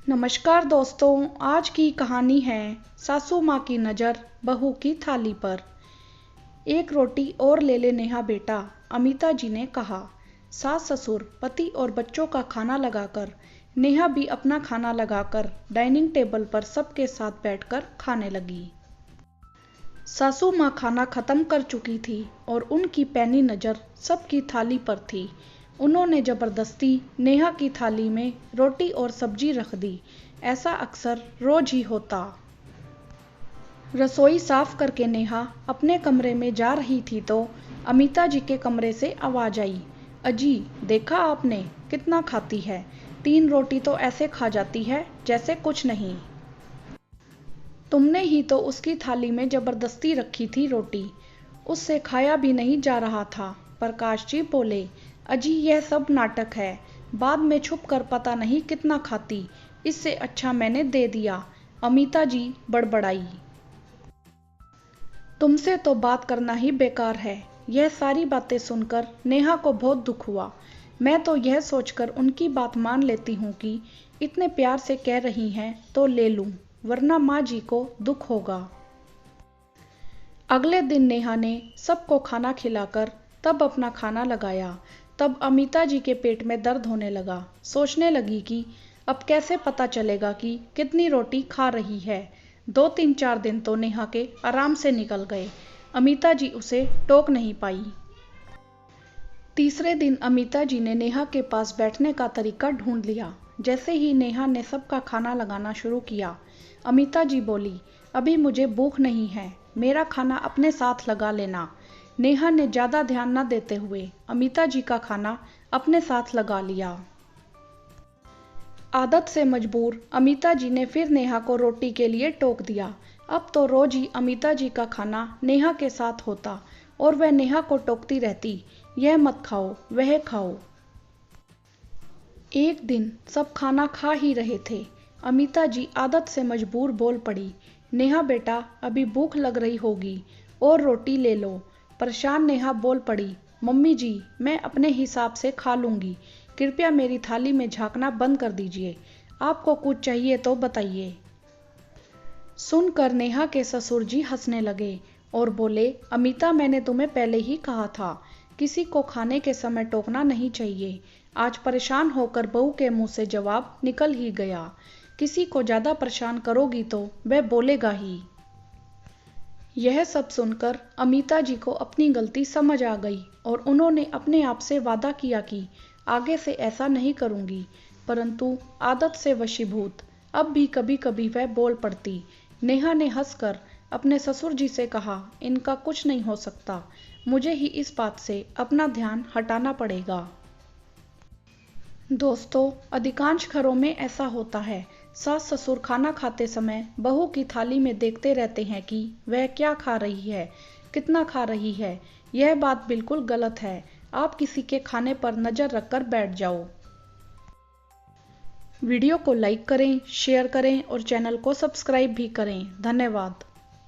नमस्कार दोस्तों, आज की कहानी है सासू माँ की नज़र बहू की थाली पर। एक रोटी और ले ले नेहा बेटा, अमिता जी ने कहा। सास ससुर, पति और बच्चों का खाना लगाकर नेहा भी अपना खाना लगाकर डाइनिंग टेबल पर सबके साथ बैठकर खाने लगी। सासू माँ खाना खत्म कर चुकी थी और उनकी पैनी नज़र सबकी थाली पर थी। उन्होंने जबरदस्ती नेहा की थाली में रोटी और सब्जी रख दी। ऐसा अक्सर रोज ही होता। रसोई साफ करके नेहा अपने कमरे में जा रही थी तो अमिता जी के कमरे से आवाज आई, अजी देखा आपने कितना खाती है, 3 रोटी तो ऐसे खा जाती है जैसे कुछ नहीं। तुमने ही तो उसकी थाली में जबरदस्ती रखी थी रोटी, उससे खाया भी नहीं जा रहा था। प्रकाश जी बोले, अजी यह सब नाटक है, बाद में छुप कर पता नहीं कितना खाती, इससे अच्छा मैंने दे दिया। अमिता जी बड़बड़ाई, तुमसे तो बात करना ही बेकार है। यह सारी बातें सुनकर नेहा को बहुत दुख हुआ। मैं तो यह सोचकर उनकी बात मान लेती हूँ कि इतने प्यार से कह रही हैं तो ले लूँ, वरना माँ जी को दुख होगा। अगले दिन नेहा ने सबको खाना खिलाकर तब अपना खाना लगाया। तब अमिता जी के पेट में दर्द होने लगा। सोचने लगी कि अब कैसे पता चलेगा कि कितनी रोटी खा रही है। 2-3-4 दिन तो नेहा के आराम से निकल गए। अमिता जी उसे टोक नहीं पाई। तीसरे दिन अमिता जी ने नेहा के पास बैठने का तरीका ढूंढ लिया। जैसे ही नेहा ने सबका खाना लगाना शुरू किया, अमिता जी बोली, अभी मुझे भूख नहीं है, मेरा खाना अपने साथ लगा लेना। नेहा ने ज़्यादा ध्यान न देते हुए अमिता जी का खाना अपने साथ लगा लिया। आदत से मजबूर अमिता जी ने फिर नेहा को रोटी के लिए टोक दिया। अब तो रोज ही अमिता जी का खाना नेहा के साथ होता और वह नेहा को टोकती रहती, यह मत खाओ, वह खाओ। एक दिन सब खाना खा ही रहे थे। अमिता जी आदत से मजबूर बोल पड़ी, नेहा बेटा अभी भूख लग रही होगी और रोटी ले लो। परेशान नेहा बोल पड़ी, मम्मी जी मैं अपने हिसाब से खा लूँगी, कृपया मेरी थाली में झांकना बंद कर दीजिए, आपको कुछ चाहिए तो बताइए। सुनकर नेहा के ससुर जी हंसने लगे और बोले, अमिता मैंने तुम्हें पहले ही कहा था, किसी को खाने के समय टोकना नहीं चाहिए। आज परेशान होकर बहू के मुंह से जवाब निकल ही गया। किसी को ज़्यादा परेशान करोगी तो वह बोलेगा ही। यह सब सुनकर अमिता जी को अपनी गलती समझ आ गई और उन्होंने अपने आप से वादा किया कि आगे से ऐसा नहीं करूंगी। परंतु आदत से वशीभूत अब भी कभी कभी वह बोल पड़ती। नेहा ने हंसकर अपने ससुर जी से कहा, इनका कुछ नहीं हो सकता, मुझे ही इस बात से अपना ध्यान हटाना पड़ेगा। दोस्तों, अधिकांश घरों में ऐसा होता है। सास ससुर खाना खाते समय बहू की थाली में देखते रहते हैं कि वह क्या खा रही है, कितना खा रही है। यह बात बिल्कुल गलत है। आप किसी के खाने पर नज़र रखकर बैठ जाओ। वीडियो को लाइक करें, शेयर करें और चैनल को सब्सक्राइब भी करें। धन्यवाद।